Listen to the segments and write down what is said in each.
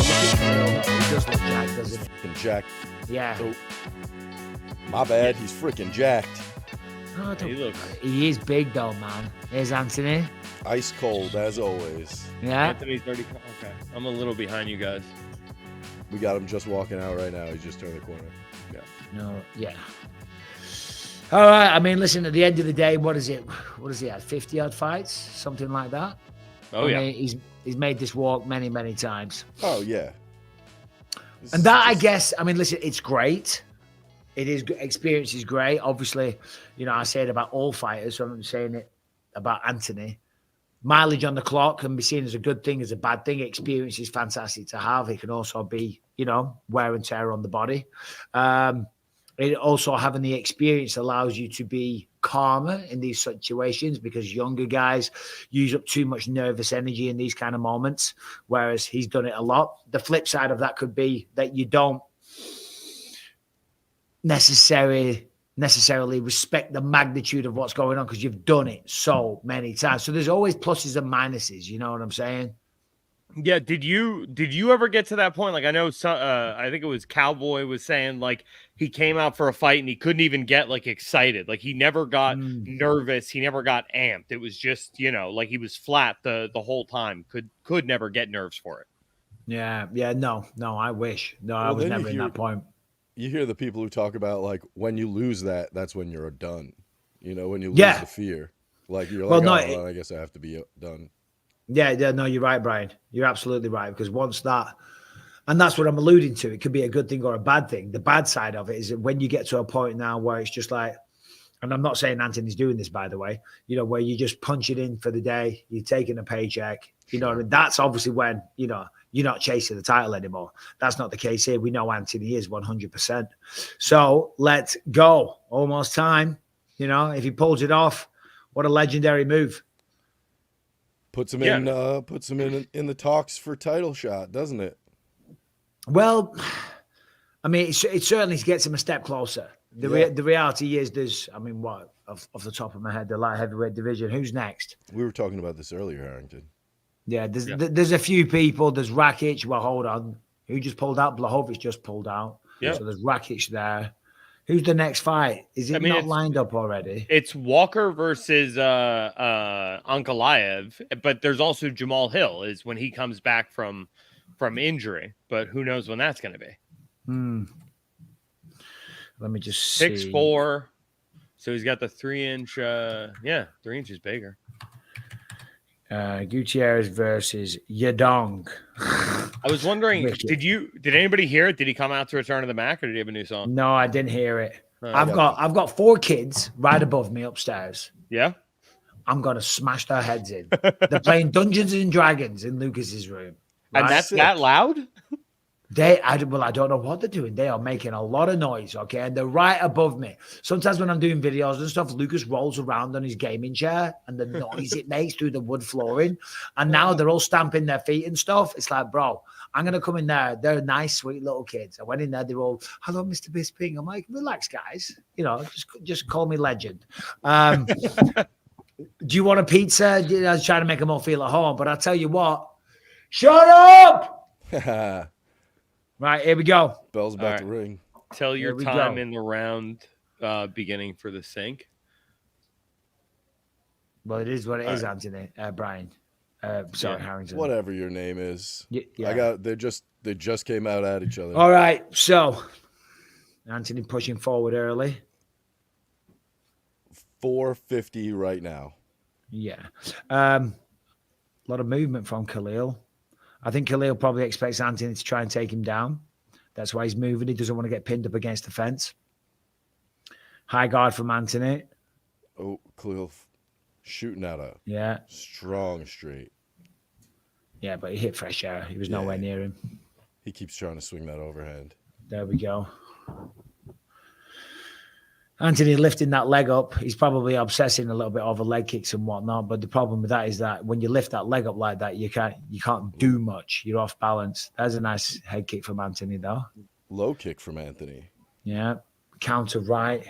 look at Khalil, though. He does look jacked, doesn't he? Freaking jacked. Yeah. Oh, my bad. He's freaking jacked. No, he is big, though, man. Here's Anthony. Ice cold, as always. Yeah. Anthony's 30. Okay. I'm a little behind you guys. We got him just walking out right now. He's just turned the corner. Yeah. No, yeah. All right. I mean, listen, at the end of the day, what is it? What is he at? 50-odd fights? Something like that? Oh, yeah. He's made this walk many, many times. Oh, yeah. And that, I guess, I mean, listen, it's great. It is, experience is great. Obviously, you know, I say it about all fighters, so I'm saying it about Anthony. Mileage on the clock can be seen as a good thing, as a bad thing. Experience is fantastic to have. It can also be, you know, wear and tear on the body. It also, having the experience allows you to be calmer in these situations, because younger guys use up too much nervous energy in these kind of moments, whereas he's done it a lot. The flip side of that could be that you don't necessarily respect the magnitude of what's going on because you've done it so many times. So there's always pluses and minuses. You know what I'm saying? Yeah. Did you ever get to that point? Like, I know I think it was Cowboy was saying, like, he came out for a fight and he couldn't even get like excited. Like, he never got nervous. He never got amped. It was just, you know, like he was flat the whole time. Could never get nerves for it. Yeah. No, I wish. No, I was never in that point. You hear the people who talk about, like, when you lose that's when you're done. You know, when you lose the fear. Like, you're like, well, I guess I have to be done. Yeah, no, you're right, Brian. You're absolutely right. Because once that, and that's what I'm alluding to, it could be a good thing or a bad thing. The bad side of it is that when you get to a point now where it's just like, and I'm not saying Anthony's doing this, by the way, you know, where you just punch it in for the day, you're taking a paycheck, you know, and that's obviously when, you know, you're not chasing the title anymore. That's not the case here. We know Anthony is 100%. So let's go. Almost time. You know, if he pulls it off, what a legendary move. Puts him in the talks for title shot, doesn't it? Well, I mean, it certainly gets him a step closer. The reality is there's, I mean, what, off the top of my head, the light heavyweight division, who's next? We were talking about this earlier, Harrington. Yeah, there's a few people. There's Rakic. Well, hold on. Who just pulled out? Blachowicz just pulled out. Yeah. So there's Rakic there. Who's the next fight? Is it not lined up already? It's Walker versus Ankalaev, but there's also Jamal Hill is when he comes back from injury. But who knows when that's going to be? Let me just see. 6'4". So he's got the 3-inch. 3 inches bigger. Gutierrez versus Yadong. I was wondering, did anybody hear it? Did he come out to Return of the Mac, or did he have a new song? No, I didn't hear it. I've got 4 kids right above me upstairs. Yeah. I'm gonna smash their heads in. They're playing Dungeons and Dragons in Lucas's room. Right? And that's that loud? I don't know what they're doing. They are making a lot of noise, okay? And they're right above me. Sometimes when I'm doing videos and stuff, Lucas rolls around on his gaming chair and the noise it makes through the wood flooring. And now they're all stamping their feet and stuff. It's like, bro, I'm going to come in there. They're nice, sweet little kids. I went in there. They're all, hello, Mr. Bisping. I'm like, relax, guys. You know, just call me legend. Do you want a pizza? I was trying to make them all feel at home. But I'll tell you what, shut up! Right, here we go. Bell's about to ring. Tell your time in the round beginning for the sync. Well, it is what it is, Anthony. Brian. Harrington. Whatever your name is. Yeah. They just came out at each other. All right, so Anthony pushing forward early. 450 right now. Yeah. A lot of movement from Khalil. I think Khalil probably expects Anthony to try and take him down. That's why he's moving. He doesn't want to get pinned up against the fence. High guard from Anthony. Oh, Khalil shooting at a strong straight. Yeah, but he hit fresh air. He was nowhere near him. He keeps trying to swing that overhand. There we go. Anthony lifting that leg up, he's probably obsessing a little bit over leg kicks and whatnot. But the problem with that is that when you lift that leg up like that, you can't do much. You're off balance. That's a nice head kick from Anthony, though. Low kick from Anthony. Yeah. Counter right.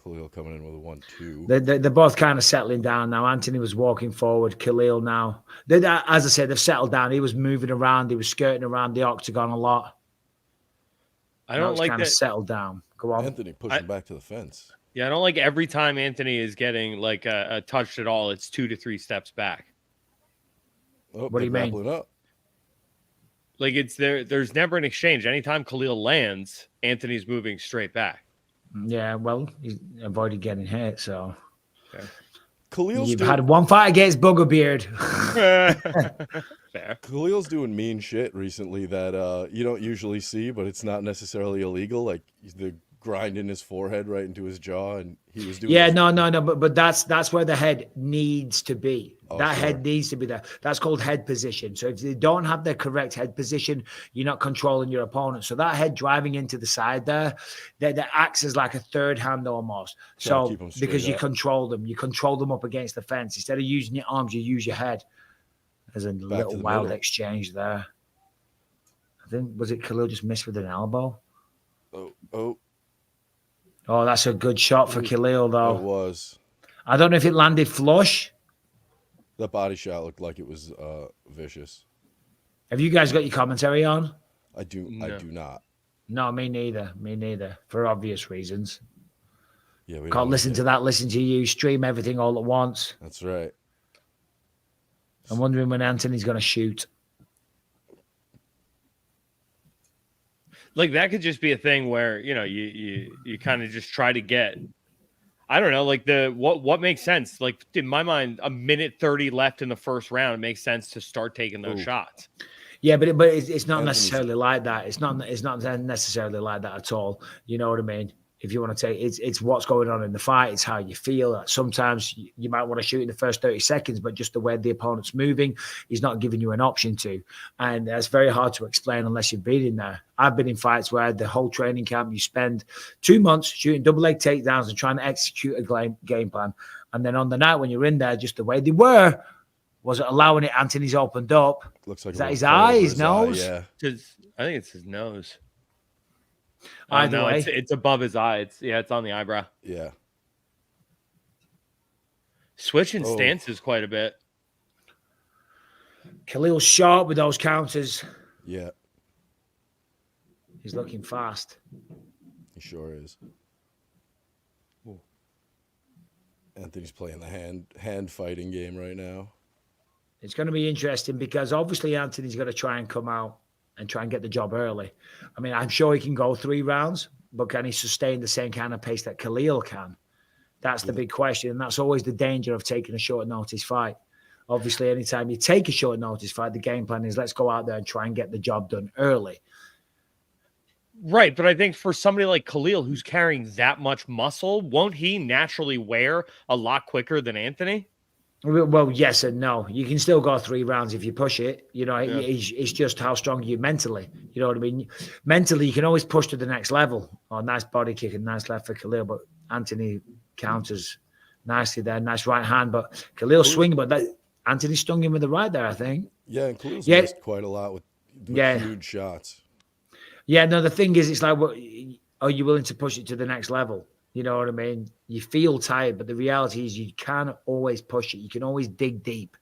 Khalil coming in with a 1-2. They're both kind of settling down now. Anthony was walking forward. Khalil now. As I said, they've settled down. He was moving around. He was skirting around the octagon a lot. I don't like kind that. of settled down. Go on. Anthony pushing back to the fence. Yeah, I don't like every time Anthony is getting like a touch at all, it's 2 to 3 steps back. Oh, what do you mean? Up. Like it's there's never an exchange. Anytime Khalil lands, Anthony's moving straight back. Yeah, well, he avoided getting hit, so. Okay. You've had one fight against Boogerbeard. Fair. Khalil's doing mean shit recently that you don't usually see, but it's not necessarily illegal. Like the grinding his forehead right into his jaw, and he was doing. Yeah, no, but that's where the head needs to be. Head needs to be there. That's called head position. So if they don't have the correct head position, you're not controlling your opponent. So that head driving into the side there, that acts as like a third hand almost. So because you control them up against the fence. Instead of using your arms, you use your head. There's a little wild exchange there. I think, was it Khalil just missed with an elbow? Oh, that's a good shot for Khalil, though. It was. I don't know if it landed flush. That body shot looked like it was vicious. Have you guys got your commentary on? I do not. No, me neither. For obvious reasons. Yeah, we can't listen to that. Listen to you. Stream everything all at once. That's right. I'm wondering when Anthony's going to shoot. Like that could just be a thing where, you know, you kind of just try to get, I don't know, like what makes sense? Like in my mind, a minute 30 left in the first round, it makes sense to start taking those shots. Yeah, but it's not necessarily like that. It's not necessarily like that at all. You know what I mean? If you want to take it's what's going on in the fight, it's how you feel. Sometimes you might want to shoot in the first 30 seconds, but just the way the opponent's moving, he's not giving you an option to. And that's very hard to explain unless you've been in there. I've been in fights where the whole training camp, you spend 2 months shooting double leg takedowns and trying to execute a game plan. And then on the night when you're in there, just the way they were, was it allowing it? Anthony's opened up. Looks like is that his eye, his nose? Yeah. I think it's his nose. Either way. It's above his eye. It's on the eyebrow. Yeah. Switching stances quite a bit. Khalil's sharp with those counters. Yeah. He's looking fast. He sure is. Ooh. Anthony's playing the hand fighting game right now. It's going to be interesting because obviously Anthony's going to try and come out and try and get the job early. I mean, I'm sure he can go 3 rounds, but can he sustain the same kind of pace that Khalil can? That's the big question, and that's always the danger of taking a short notice fight. Obviously, anytime you take a short notice fight, the game plan is let's go out there and try and get the job done early. Right, but I think for somebody like Khalil who's carrying that much muscle, won't he naturally wear a lot quicker than Anthony? Well, yes and no. You can still go 3 rounds if you push it. You know, it's just how strong you mentally. You know what I mean? Mentally, you can always push to the next level. Oh, nice body kick and nice left for Khalil, but Anthony counters nicely there. Nice right hand, but Khalil swinging, but Anthony stung him with the right there, I think. Yeah, and Khalil's missed quite a lot with huge shots. Yeah, no, the thing is, it's like, are you willing to push it to the next level? You know what I mean? You feel tired, but the reality is you can't always push it. You can always dig deep,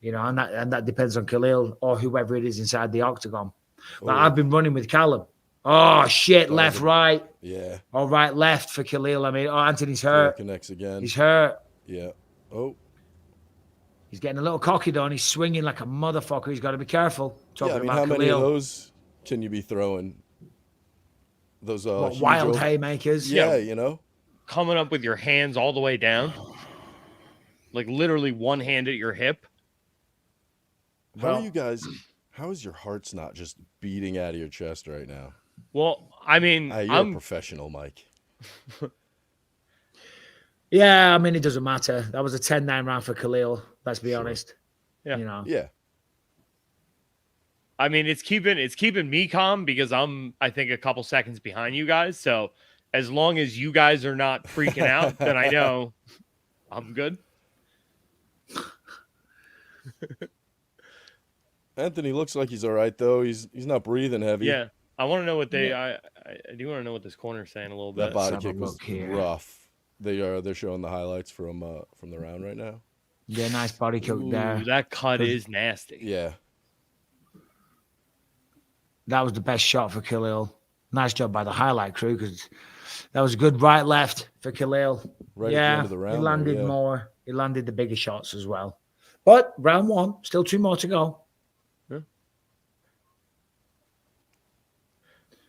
you know, and that depends on Khalil or whoever it is inside the octagon. Like I've been running with Callum. Oh, shit, left, right. Yeah. All right, left for Khalil. I mean, Anthony's hurt. Connects again. He's hurt. Yeah. Oh. He's getting a little cocky, though, and he's swinging like a motherfucker. He's got to be careful. Talking about how Khalil. many of those can you be throwing? Those wild haymakers. Yeah, you know, coming up with your hands all the way down, like literally one hand at your hip. How are you guys? How is your heart's not just beating out of your chest right now? Well, I mean, you're a professional, Mike. Yeah, I mean, it doesn't matter. That was a 10-9 round for Khalil. Let's be honest. Yeah, you know. Yeah. I mean, it's keeping me calm because I think a couple seconds behind you guys. So as long as you guys are not freaking out, then I know I'm good. Anthony looks like he's all right though. He's not breathing heavy. Yeah, I want to know what I do want to know what this corner's saying a little bit. That body kick was rough. They're showing the highlights from the round right now. Yeah, nice body kick there. That cut is nasty. Yeah. That was the best shot for Khalil. Nice job by the highlight crew, because that was a good right left for Khalil. Right at the end of the round. He landed more. He landed the bigger shots as well. But round 1, still 2 more to go. Yeah.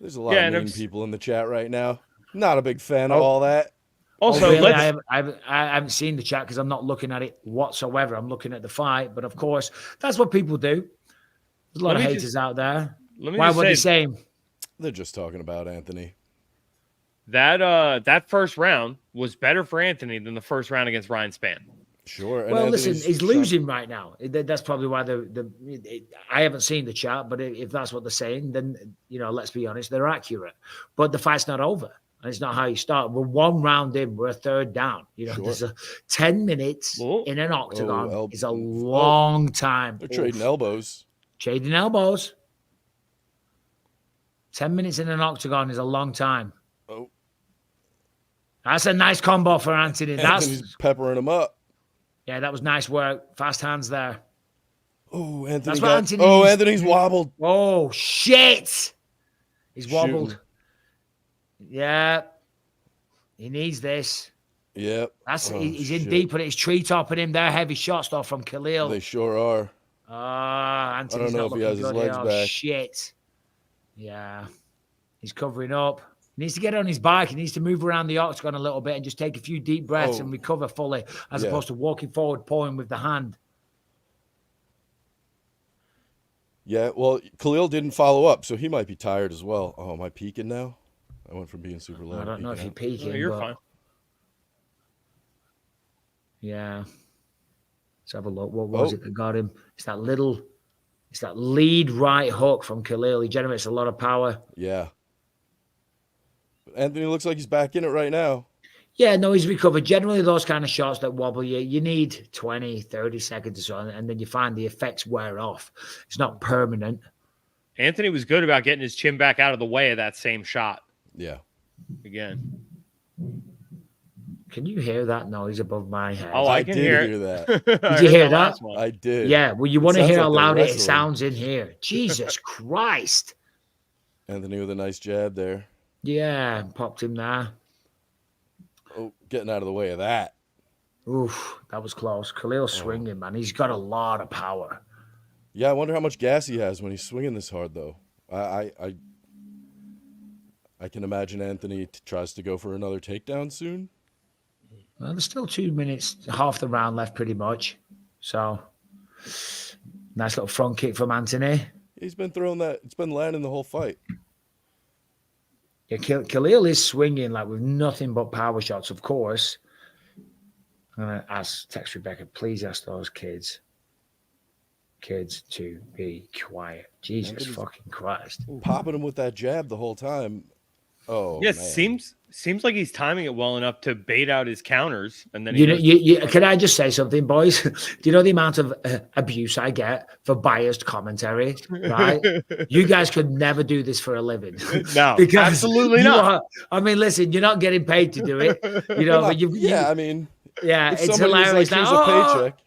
There's a lot of mean people in the chat right now. Not a big fan of all that. Also, really? I haven't seen the chat because I'm not looking at it whatsoever. I'm looking at the fight. But of course, that's what people do. There's a lot of haters out there. Why? What are they saying? They're just talking about Anthony. That first round was better for Anthony than the first round against Ryan Spann. Sure. And well, listen, he's losing right now. That's probably why I haven't seen the chart, but if that's what they're saying, then, let's be honest, they're accurate. But the fight's not over. And it's not how you start. We're 1 round in. We're a third down. There's 10 minutes in an octagon is a long time. They're trading elbows. Trading elbows. 10 minutes in an octagon is a long time. Oh. That's a nice combo for Anthony. Anthony's peppering him up. Yeah, that was nice work. Fast hands there. Oh, Anthony's wobbled. Oh, shit. He's wobbled. Shooting. Yeah. He needs this. Yep. He's in deep at his treetop at him. They're heavy shots, though, from Khalil. They sure are. Anthony's I don't know if he has his legs back. Shit. Yeah. He's covering up. He needs to get on his bike. He needs to move around the octagon a little bit and just take a few deep breaths and recover fully, as opposed to walking forward, pulling with the hand. Yeah, well, Khalil didn't follow up, so he might be tired as well. Oh, am I peaking now? I went from being super low. I don't know if you're peaking. No, you're fine. Yeah. Let's have a look. What was it that got him? It's that lead right hook from Khalil. He generates a lot of power. Yeah. But Anthony looks like he's back in it right now. Yeah, no, he's recovered. Generally, those kind of shots that wobble you need 20, 30 seconds or so, and then you find the effects wear off. It's not permanent. Anthony was good about getting his chin back out of the way of that same shot. Yeah. Again. Can you hear that noise above my head? Oh, I can hear that. Did you hear that? I did. Yeah, well, you want to hear how loud it sounds in here. Jesus Christ. Anthony with a nice jab there. Yeah, popped him there. Oh, getting out of the way of that. Oof, that was close. Khalil swinging, man. He's got a lot of power. Yeah, I wonder how much gas he has when he's swinging this hard, though. I can imagine Anthony tries to go for another takedown soon. Well, there's still 2 minutes, half the round left pretty much. So, nice little front kick from Anthony. He's been throwing that. It's been landing the whole fight. Yeah, Khalil is swinging like with nothing but power shots, of course. I'm going to text Rebecca, please ask those kids to be quiet. Jesus fucking Christ. Popping him with that jab the whole time. Oh, yeah, man. Seems like he's timing it well enough to bait out his counters, and then can I just say something, boys? Do you know the amount of abuse I get for biased commentary? Right? You guys could never do this for a living. No, absolutely not. I mean, listen, you're not getting paid to do it. But I mean, it's hilarious. Like, here's a paycheck.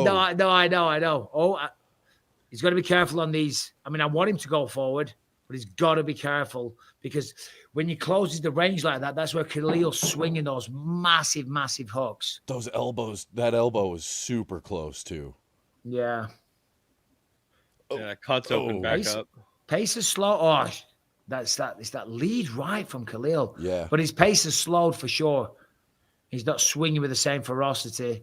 No, I know. He's got to be careful on these. I mean, I want him to go forward, but he's got to be careful, because when you closes the range like that, that's where Khalil's swinging those massive, massive hooks. Those elbows, that elbow was super close too. Yeah. Yeah, cuts open back up. Pace is slow. Oh, it's that lead right from Khalil. Yeah. But his pace has slowed for sure. He's not swinging with the same ferocity.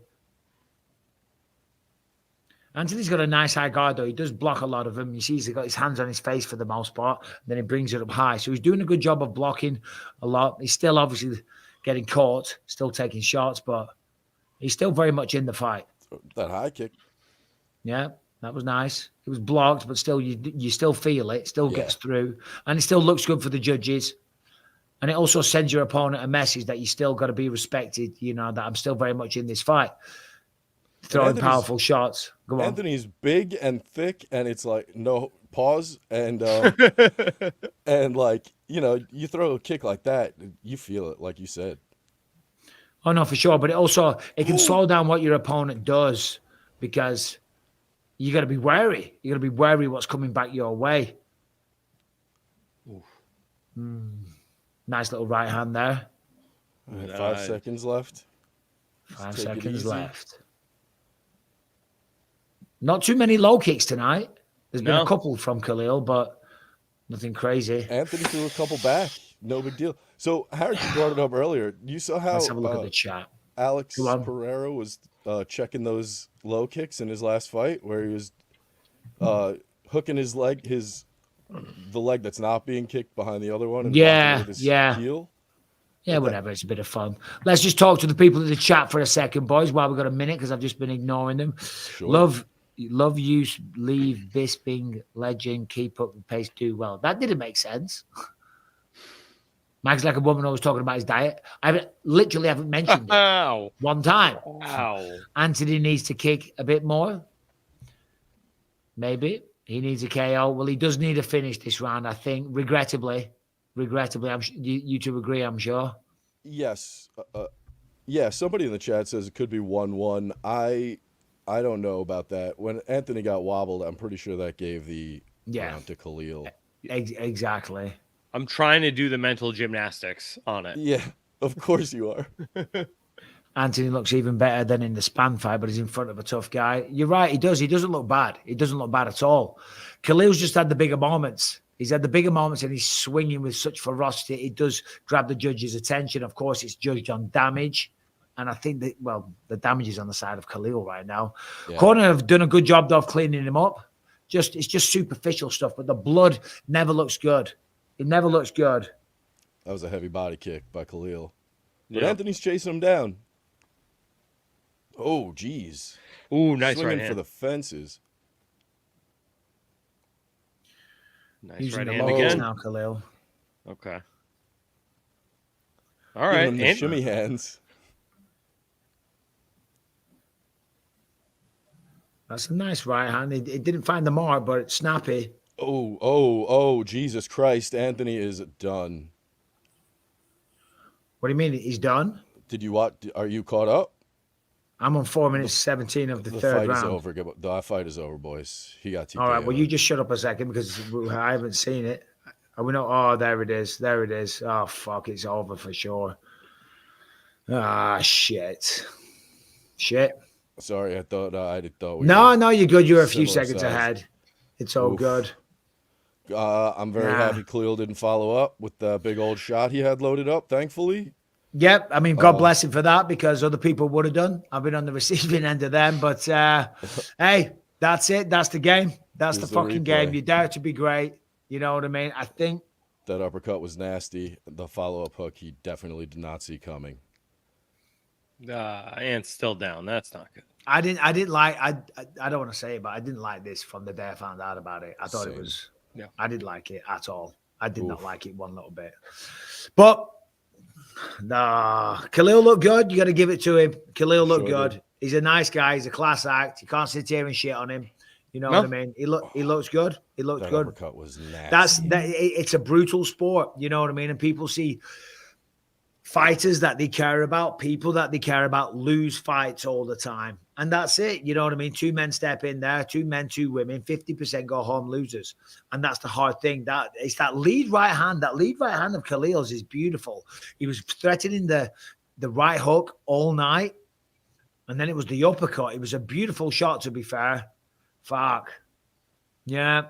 Anthony's got a nice high guard, though. He does block a lot of them. You see he's got his hands on his face for the most part. And then he brings it up high. So he's doing a good job of blocking a lot. He's still obviously getting caught, still taking shots, but he's still very much in the fight. That high kick. Yeah, that was nice. It was blocked, but still you still feel it. Still gets through. And it still looks good for the judges. And it also sends your opponent a message that you still got to be respected, that I'm still very much in this fight. Throwing powerful shots. Go on. Anthony's big and thick, and it's like no pause, and and like you throw a kick like that, you feel it, like you said. Oh, no, for sure. But it can slow down what your opponent does because you got to be wary. You got to be wary what's coming back your way. Nice little right hand there. 5 seconds left. 5 seconds left. Not too many low kicks tonight. There's been a couple from Khalil, but nothing crazy. Anthony threw a couple back. No big deal. So Harrington brought it up earlier. You saw how Let's have a look at the chat. Alex Pereira was checking those low kicks in his last fight, where he was hooking his leg, the leg that's not being kicked behind the other one, and with his heel. Yeah, whatever. It's a bit of fun. Let's just talk to the people in the chat for a second, boys, while we've got a minute, because I've just been ignoring them. Sure. Love you, leave Bisping, legend, keep up the pace, do well. That didn't make sense. Mike's like a woman always talking about his diet. I literally haven't mentioned it one time. Wow. Anthony needs to kick a bit more. Maybe. He needs a KO. Well, he does need a finish this round, I think. Regrettably, you two agree, I'm sure. Yes. Somebody in the chat says it could be 1-1. I don't know about that. When Anthony got wobbled, I'm pretty sure that gave the round to Khalil. Exactly. I'm trying to do the mental gymnastics on it. Yeah, of course you are. Anthony looks even better than in the Span fight, but he's in front of a tough guy. You're right, he does. He doesn't look bad. He doesn't look bad at all. Khalil's just had the bigger moments. He's had the bigger moments and he's swinging with such ferocity. It does grab the judge's attention. Of course, it's judged on damage. And I think that, the damage is on the side of Khalil right now. Yeah. Corner have done a good job of cleaning him up. It's just superficial stuff, but the blood never looks good. It never looks good. That was a heavy body kick by Khalil. But Anthony's chasing him down. Oh, geez. Ooh, nice swinging right hand. For the fences. Nice Using right the hand again. now, Khalil. Okay. All right. Giving him the shimmy hands. That's a nice right hand. It didn't find the mark, but it's snappy. Oh, Jesus Christ. Anthony is done. What do you mean he's done? Did you watch? Are you caught up? I'm on 4 minutes 17 of the third round. The fight is over. The fight is over, boys. He got TKO. All right, well, you just shut up a second because I haven't seen it. Are we not? Oh, there it is. There it is. Oh, fuck, it's over for sure. Ah, shit. Sorry, I thought we No, you're good. You're a few seconds ahead. It's all good. I'm very happy Khalil didn't follow up with the big old shot he had loaded up, thankfully. Yep. I mean, God bless him for that because other people would have done. I've been on the receiving end of them. But, hey, that's it. That's the game. That's the fucking game. You dare to be great. You know what I mean? I think. That uppercut was nasty. The follow-up hook he definitely did not see coming. And still down. That's not good. I didn't like. I don't want to say it, but I didn't like this from the day I found out about it. I thought it was. Yeah. I didn't like it at all. I did not like it one little bit. But Khalil looked good. You got to give it to him. Khalil looked good. He's a nice guy. He's a class act. You can't sit here and shit on him. You know what I mean? He looks good. He looks good. Uppercut was nasty. It's a brutal sport. You know what I mean? And people see fighters that they care about, people that they care about lose fights all the time. And that's it. You know what I mean? 2 men step in there, 2 men, 2 women, 50% go home losers. And that's the hard thing. It's that lead right hand. That lead right hand of Khalil's is beautiful. He was threatening the right hook all night. And then it was the uppercut. It was a beautiful shot, to be fair. Fuck. Yeah.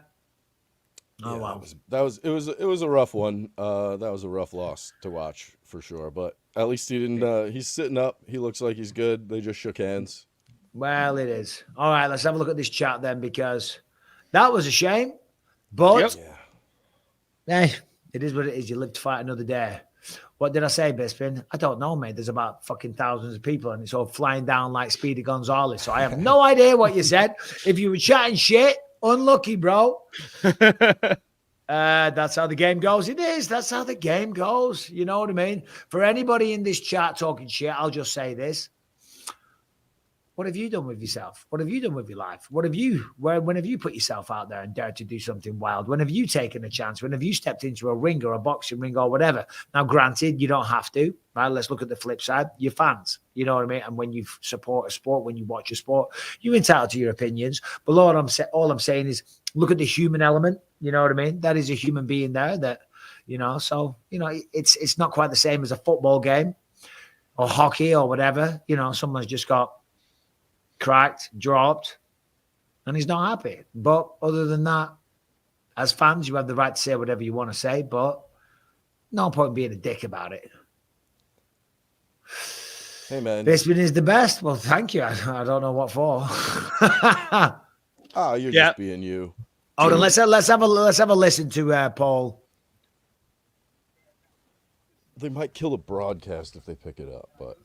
Oh, wow. It was a rough one. That was a rough loss to watch for sure. But at least he didn't. He's sitting up. He looks like he's good. They just shook hands. Well, it is. All right, let's have a look at this chat then, because that was a shame. But hey, it is what it is. You live to fight another day. What did I say, Bisping? I don't know, mate. There's about fucking thousands of people, and it's all flying down like Speedy Gonzalez. So I have no idea what you said. If you were chatting shit, unlucky, bro. That's how the game goes. It is. That's how the game goes. You know what I mean? For anybody in this chat talking shit, I'll just say this. What have you done with yourself? What have you done with your life? When have you put yourself out there and dared to do something wild? When have you taken a chance? When have you stepped into a ring or a boxing ring or whatever? Now, granted, you don't have to, right? Let's look at the flip side. You're fans, you know what I mean? And when you support a sport, when you watch a sport, you're entitled to your opinions. But all I'm saying is look at the human element, you know what I mean? That is a human being there that, so, it's not quite the same as a football game or hockey or whatever. Someone's just got cracked, dropped, and he's not happy. But other than that, as fans, you have the right to say whatever you want to say, but no point being a dick about it. Hey, man. Bisping is the best. Well, thank you. I don't know what for. You're just being you. Oh, then let's have a listen to Paul. They might kill the broadcast if they pick it up, but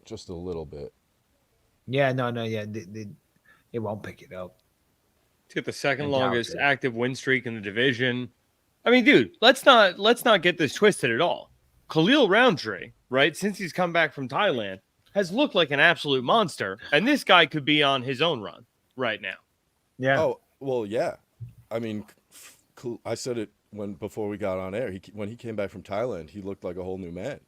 just a little bit. Yeah, no, yeah, it won't pick it up. It's got the second longest active win streak in the division. I mean, dude, let's not get this twisted at all. Khalil Rountree, right, since he's come back from Thailand, has looked like an absolute monster, and this guy could be on his own run right now. Yeah. Oh, well, yeah. I mean, I said it before we got on air. When he came back from Thailand, he looked like a whole new man.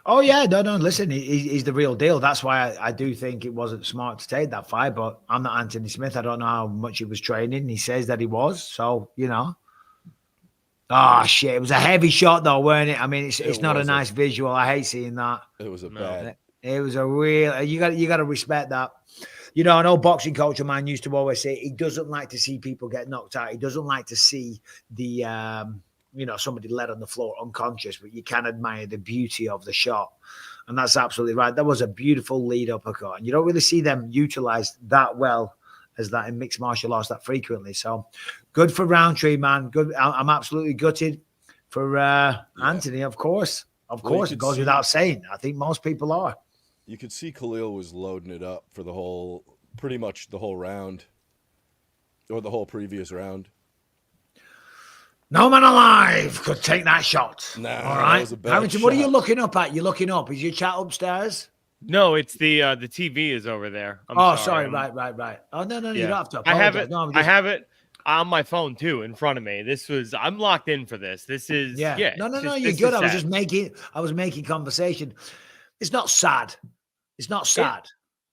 Oh, yeah. No, listen, he's the real deal. That's why I do think it wasn't smart to take that fight, but I'm not Anthony Smith. I don't know how much he was training. He says that he was, so, Oh, shit. It was a heavy shot, though, weren't it? I mean, it's not a nice visual. I hate seeing that. It was bad. It was a real – you got to respect that. An old boxing coach of mine used to always say he doesn't like to see people get knocked out. He doesn't like to see the somebody led on the floor unconscious, but you can admire the beauty of the shot. And that's absolutely right. That was a beautiful lead uppercut. And you don't really see them utilized that well as that in mixed martial arts that frequently. So good for Rountree, man. Good. I'm absolutely gutted for Anthony, of course. Of course, it goes without saying. I think most people are. You could see Khalil was loading it up for pretty much the whole round, or the whole previous round. No man alive could take that shot. Nah, all right. That was a bad Harrington, shot. what are you looking up at? You're looking up. Is your chat upstairs? No, it's the TV is over there. Sorry. Right. Oh, no, you don't have to apologize. I have it. No, I have it on my phone too in front of me. I'm locked in for this. This is No, you're good. I was making conversation. It's not sad. It's not sad.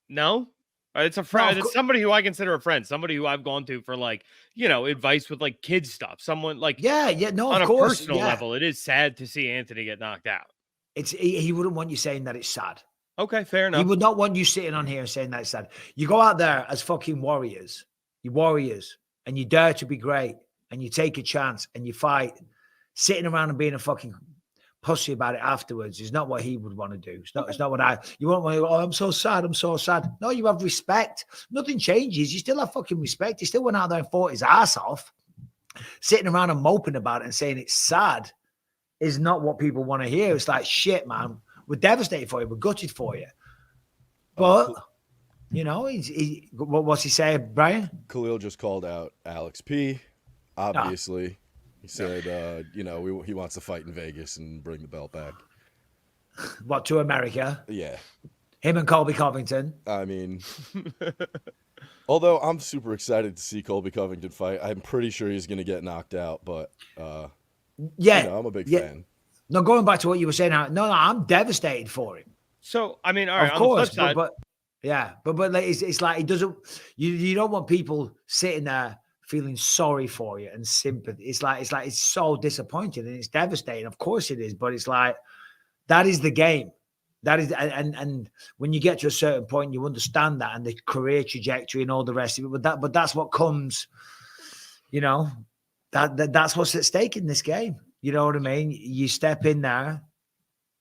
No, it's a friend. It's somebody who I consider a friend. Somebody who I've gone to for advice with kids stuff. Someone on of a course, personal level. It is sad to see Anthony get knocked out. He wouldn't want you saying that it's sad. Okay, fair enough. He would not want you sitting on here and saying that it's sad. You go out there as fucking warriors. You're warriors, and you dare to be great, and you take a chance, and you fight. Sitting around and being a fucking pussy about it afterwards is not what he would want to do. It's not what you won't want to go, I'm so sad. No, you have respect. Nothing changes. You still have fucking respect. He still went out there and fought his ass off. Sitting around and moping about it and saying it's sad is not what people want to hear. It's like, shit, man, we're devastated for you. We're gutted for you. But, what's he say, Brian? Khalil just called out Alex P, obviously. He said, he wants to fight in Vegas and bring the belt back. What, to America? Yeah. Him and Colby Covington? I mean, although I'm super excited to see Colby Covington fight, I'm pretty sure he's going to get knocked out, but I'm a big fan. No, going back to what you were saying, I'm devastated for him. So, I mean, all right, of course, on the flip side, but it's like he doesn't. You don't want people sitting there feeling sorry for you and sympathy. It's like it's so disappointing and it's devastating. Of course it is, but it's like that is the game. That is, and when you get to a certain point, you understand that and the career trajectory and all the rest of it. But that's what comes. That's what's at stake in this game. You know what I mean? You step in there,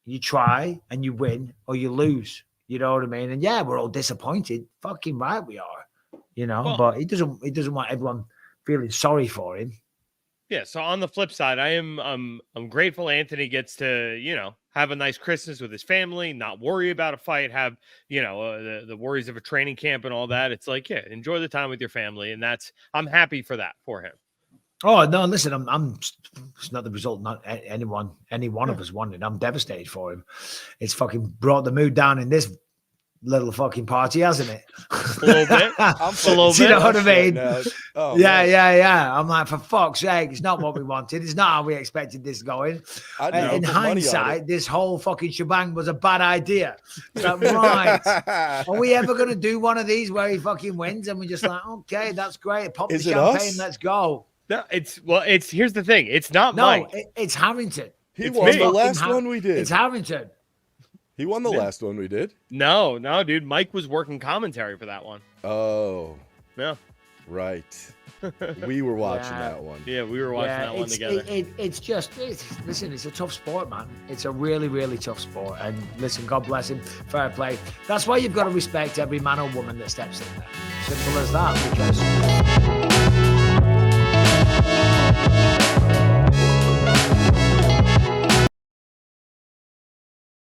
you try, and you win or you lose. You know what I mean? And yeah, we're all disappointed. Fucking right, we are. But he doesn't want everyone feeling sorry for him. Yeah. So on the flip side, I'm grateful Anthony gets to have a nice Christmas with his family, not worry about a fight, have the worries of a training camp and all that. It's like, yeah, enjoy the time with your family, and I'm happy for that for him. Oh no! Listen, it's not the result. Not any one of us wanted. I'm devastated for him. It's fucking brought the mood down in this little fucking party, hasn't it? A little bit. I'm A little Do you bit. know what I mean? Oh, yeah, man. yeah. I'm like, for fuck's sake, it's not what we wanted. It's not how we expected this going. I'd never In put money on hindsight, it. this whole fucking shebang was a bad idea. Like, right. Are we ever going to do one of these where he fucking wins? And we're just like, okay, that's great. Pop Is the it champagne. us? Let's go. No, it's here's the thing. It's not No, Mike. it's Harrington. He It's won me. the last Fucking one we did. It's Harrington. He won the last one we did. No, dude. Mike was working commentary for that one. Oh, Yeah. right. We were watching Yeah. that one. Yeah, we were watching that one together. Listen, it's a tough sport, man. It's a really, really tough sport. And listen, God bless him. Fair play. That's why you've got to respect every man or woman that steps in there. Simple as that. Because